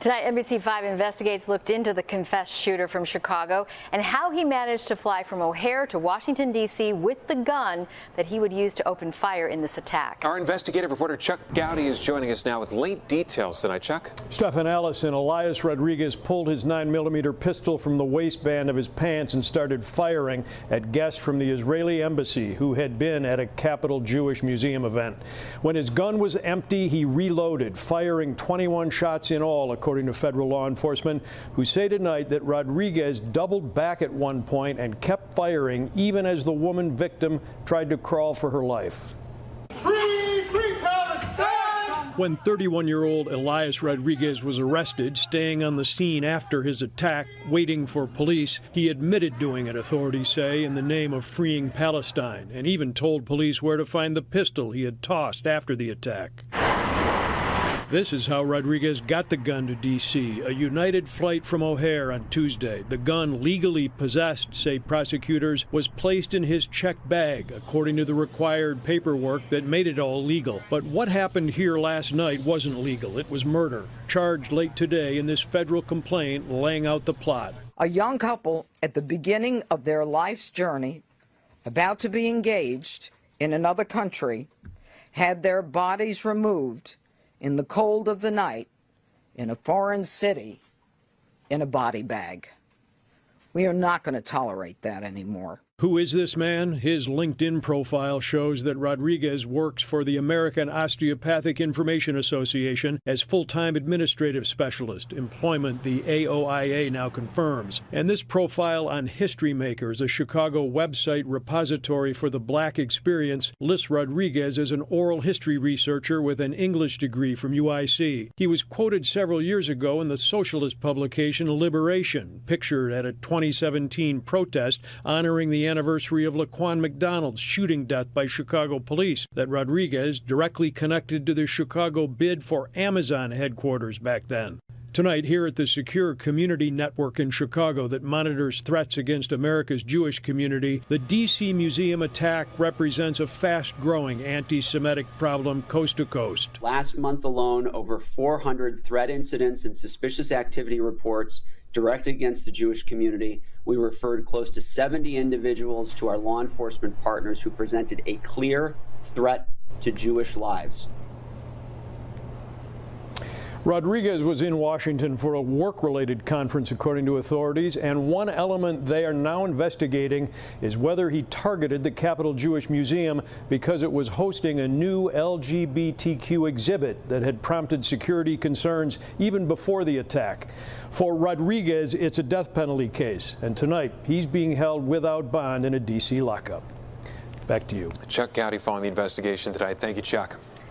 Tonight, NBC5 Investigates looked into the confessed shooter from Chicago and how he managed to fly from O'Hare to Washington, D.C. with the gun that he would use to open fire in this attack. Our investigative reporter Chuck Goudie is joining us now with late details tonight. Chuck? Stephen Allison, Elias Rodriguez pulled his 9mm pistol from the waistband of his pants and started firing at guests from the Israeli embassy who had been at a Capital Jewish Museum event. When his gun was empty, he reloaded, firing 21 shots in all, according to federal law enforcement, who say tonight that Rodriguez doubled back at one point and kept firing even as the woman victim tried to crawl for her life. Free Palestine! When 31-year-old Elias Rodriguez was arrested, staying on the scene after his attack, waiting for police, he admitted doing it, authorities say, in the name of freeing Palestine, and even told police where to find the pistol he had tossed after the attack. This is how Rodriguez got the gun to D.C., a United flight from O'Hare on Tuesday. The gun, legally possessed, say prosecutors, was placed in his checked bag, according to the required paperwork that made it all legal. But what happened here last night wasn't legal. It was murder, charged late today in this federal complaint laying out the plot. A young couple at the beginning of their life's journey, about to be engaged in another country, had their bodies removed in the cold of the night, in a foreign city, in a body bag. We are not going to tolerate that anymore. Who is this man? His LinkedIn profile shows that Rodriguez works for the American Osteopathic Information Association as full-time administrative specialist, employment the AOIA now confirms. And this profile on History Makers, a Chicago website repository for the Black experience, lists Rodriguez as an oral history researcher with an English degree from UIC. He was quoted several years ago in the socialist publication Liberation, pictured at a 2017 protest honoring the anniversary of Laquan McDonald's shooting death by Chicago police, that Rodriguez directly connected to the Chicago bid for Amazon headquarters back then. Tonight, here at the Secure Community Network in Chicago that monitors threats against America's Jewish community, the D.C. Museum attack represents a fast-growing anti-Semitic problem coast to coast. Last month alone, over 400 threat incidents and suspicious activity reports directed against the Jewish community. We referred close to 70 individuals to our law enforcement partners who presented a clear threat to Jewish lives. Rodriguez was in Washington for a work-related conference, according to authorities, and one element they are now investigating is whether he targeted the Capital Jewish Museum because it was hosting a new LGBTQ exhibit that had prompted security concerns even before the attack. For Rodriguez, it's a death penalty case, and tonight he's being held without bond in a D.C. lockup. Back to you. Chuck Goudie following the investigation tonight. Thank you, Chuck.